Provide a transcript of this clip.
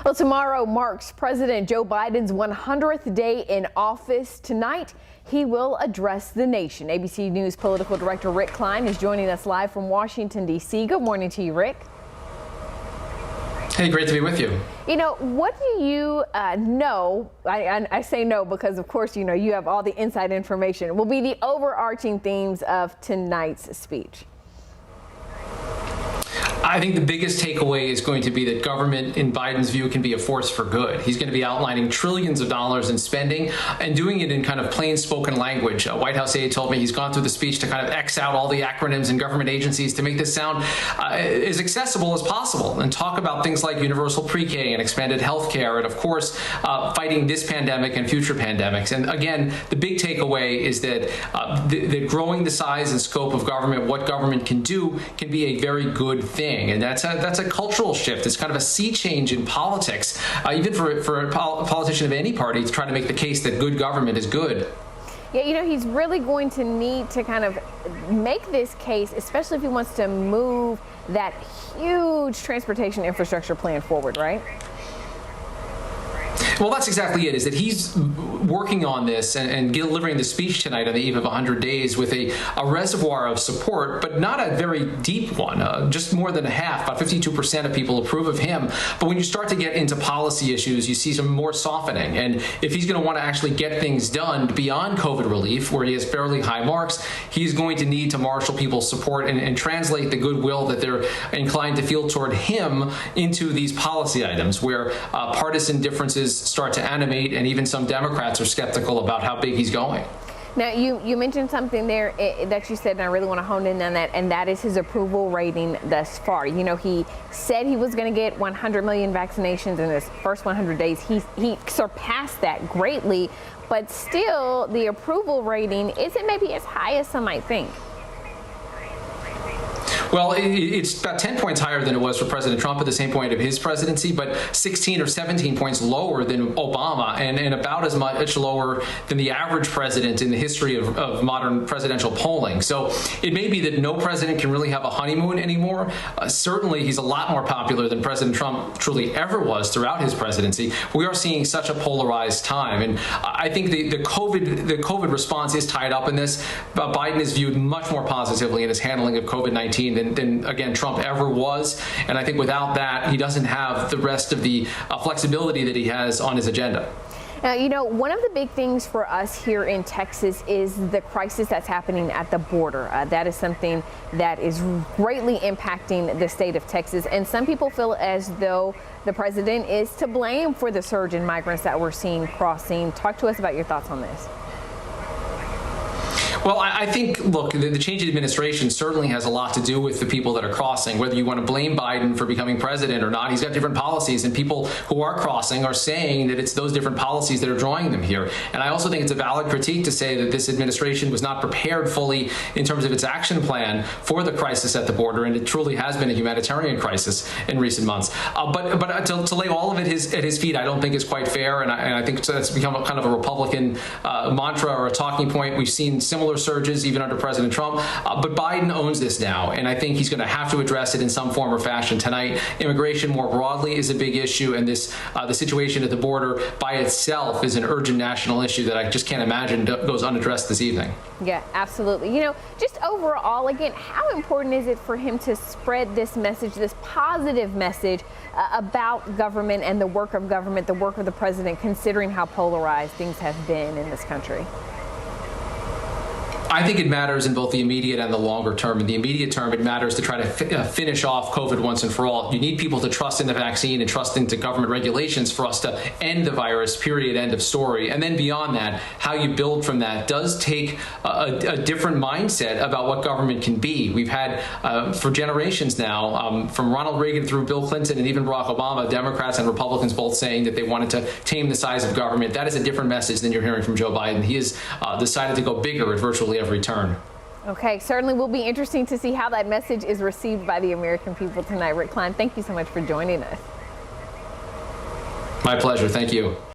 Well, tomorrow marks President Joe Biden's 100th day in office. Tonight, he will address the nation. ABC News Political Director Rick Klein is joining us live from Washington, D.C. Good morning to you, Rick. Hey, great to be with you. You know, what do you know? I say no because, of course, you know, you have all the inside information. Will be the overarching themes of tonight's speech. I think the biggest takeaway is going to be that government, in Biden's view, can be a force for good. He's going to be outlining trillions of dollars in spending and doing it in kind of plain spoken language. A White House aide told me he's gone through the speech to kind of X out all the acronyms and government agencies to make this sound as accessible as possible and talk about things like universal pre-K and expanded health care and, of course, fighting this pandemic and future pandemics. And again, the big takeaway is that the growing the size and scope of government, what government can do, can be a very good thing. And that's a cultural shift. It's kind of a sea change in politics, even for a politician of any party to try to make the case that good government is good. Yeah, you know, he's really going to need to kind of make this case, especially if he wants to move that huge transportation infrastructure plan forward, right? Well, that's exactly it, is that he's working on this and delivering the speech tonight on the eve of 100 days with a reservoir of support, but not a very deep one. Just more than a half, about 52% of people approve of him. But when you start to get into policy issues, you see some more softening. And if he's going to want to actually get things done beyond COVID relief, where he has fairly high marks, he's going to need to marshal people's support and translate the goodwill that they're inclined to feel toward him into these policy items where partisan differences start to animate, and even some Democrats are skeptical about how big he's going. Now, you mentioned something there that you said, and I really want to hone in on that, and that is his approval rating thus far. You know, he said he was going to get 100 million vaccinations in his first 100 days. He surpassed that greatly, but still the approval rating isn't maybe as high as some might think. Well, it's about 10 points higher than it was for President Trump at the same point of his presidency, but 16 or 17 points lower than Obama and about as much lower than the average president in the history of modern presidential polling. So it may be that no president can really have a honeymoon anymore. Certainly, he's a lot more popular than President Trump truly ever was throughout his presidency. We are seeing such a polarized time. And I think the COVID response is tied up in this. Biden is viewed much more positively in his handling of COVID-19 than again, Trump ever was. And I think without that, he doesn't have the rest of the flexibility that he has on his agenda. Now, you know, one of the big things for us here in Texas is the crisis that's happening at the border. That is something that is greatly impacting the state of Texas. And some people feel as though the president is to blame for the surge in migrants that we're seeing crossing. Talk to us about your thoughts on this. Well, I think, look, the change in administration certainly has a lot to do with the people that are crossing. Whether you want to blame Biden for becoming president or not, he's got different policies, and people who are crossing are saying that it's those different policies that are drawing them here. And I also think it's a valid critique to say that this administration was not prepared fully in terms of its action plan for the crisis at the border, and it truly has been a humanitarian crisis in recent months. But to lay all of it at his feet, I don't think is quite fair, and I think that's become a kind of a Republican mantra or a talking point. We've seen similar surges even under President Trump, but Biden owns this now, and I think he's going to have to address it in some form or fashion tonight. Immigration more broadly is a big issue, and this the situation at the border by itself is an urgent national issue that I just can't imagine goes unaddressed this evening. Yeah, absolutely. You know, just overall, again, how important is it for him to spread this message, this positive message about government and the work of government, the work of the president, considering how polarized things have been in this country? I think it matters in both the immediate and the longer term. In the immediate term, it matters to try to finish off COVID once and for all. You need people to trust in the vaccine and trust into government regulations for us to end the virus, period, end of story. And then beyond that, how you build from that does take a different mindset about what government can be. We've had, for generations now, from Ronald Reagan through Bill Clinton and even Barack Obama, Democrats and Republicans both saying that they wanted to tame the size of government. That is a different message than you're hearing from Joe Biden. He has decided to go bigger at virtually every turn. Okay, certainly will be interesting to see how that message is received by the American people tonight. Rick Klein, thank you so much for joining us. My pleasure. Thank you.